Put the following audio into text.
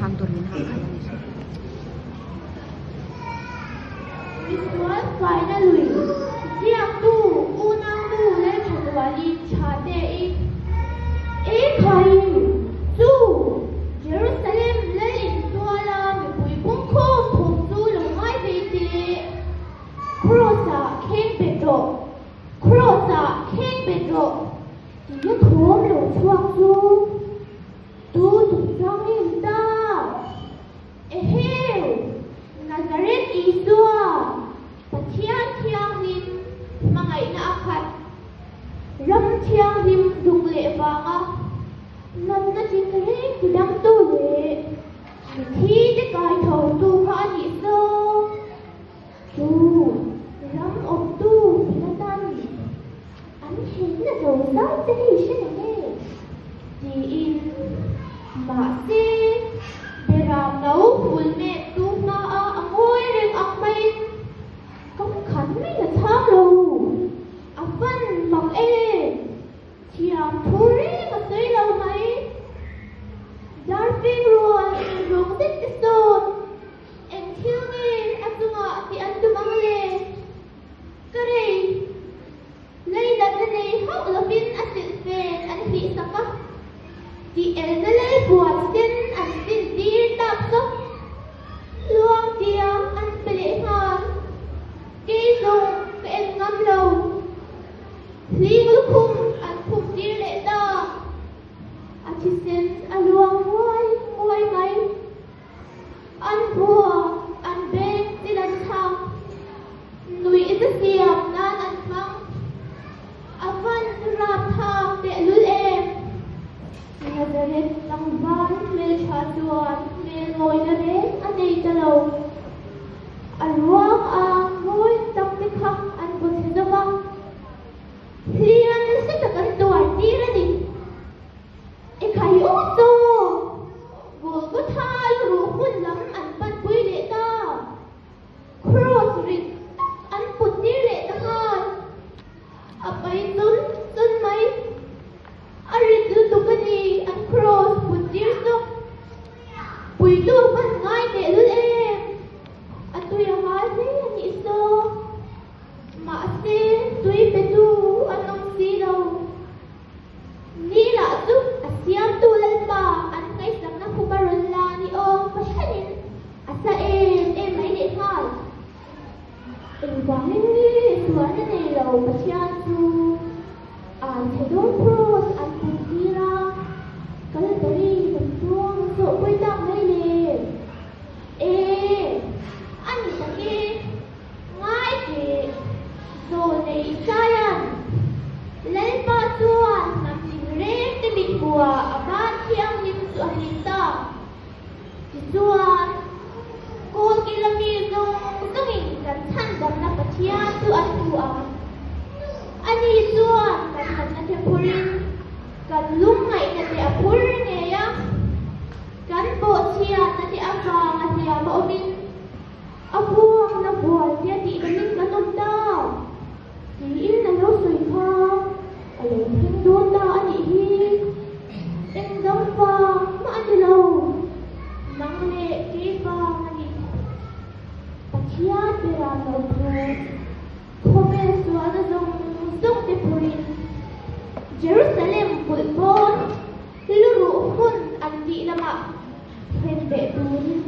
ang turin ha kaya ni It was finally siang tu unang tu le chadwali chade e khai tu Jerusalem le in tuala me pui pung ko pung tu lo mai be ti Crossa King Pedro Dia thom lo chuak tu tu sang in ta Eheu Nazareth Isua Pathian thiang lim mangai na akhat ram thiang lim dung le wanga nan na jing re kidam tu le thi te kai tho tu kha ni so tu ram om tu pilatan an hin na do sa te hi shin ne di in ma se de ram nau phul me tu ma a angoi reng ak mai công khánh mấy là thang lù à văn bằng thiam thu rí mà tới lâu mấy dar phim luôn rung tích cái sôn em thiêu nghe em tu ngọ thì anh tu mang lê cái này lấy đặt cái này hóc là pin anh tự về anh bị sao cấp thì em nó lấy buồn xin anh xin đi đạp sốc luôn thiam anh phải lễ hoàn Kỹ dùng cái em ngâm đầu Lý ngữ khung anh khung đi lệ ta Anh chỉ xin anh luồng ngôi mấy Anh bùa anh bên đi đánh thang Nùi ít diệm nan anh phăng Anh văn rạp thang để lưới em Nazareth lòng bán mê trà chuan mê ngồi ra đến anh đi ta lâu Anh luông ngôi tâm cái khăn anh có thể đâu không thì anh sẽ được anh tuổi đi ra đi em khai ốp tô vừa có tha rủ khuôn lắm anh bắt quý lệ ta cross rịch anh bụt đi lệ ta hai à bay dun mấy anh rịch dun tụ cái gì anh cross bụt đi sốc bùi tu vẫn ngay để lưỡi em anh tôi hỏi thế anh nghĩ sao mà thế tôi phải tu anh không gì đâu ni là giúp anh siam tu lên ba anh cái rằng nó không bao lần là ni ôm phải hết anh em mấy điện thoại em quăng lên đi xuống cái này đâu mà siam tu anh thấy đúng cross anh cũng đi ra cái này tôi đi mình xuống sợ quay tạm đây nè anh sakit ngai ke do nei sayan lấy ba chuan nam tin re te mi bua aban thiang nim su ahin ta ti chuan ko kilami zong tungin kan than dam na pathian tu an tu a ani chuan kan na te purin kan lung ngai na te apur nge ya kan bo chia na te aka na te ma omin Abuang na buwan dia di kaming kanon daw. Diin na lo soy ka. Ayaw hindon na anihi. Enggang pa, maanilaw. Nangle, kiba, ngani. Pakiyan, pera, naupo. Komeso, ano zong tepurin. Jerusalem, pulpon. Lurukun, andi lama. Hende, dun.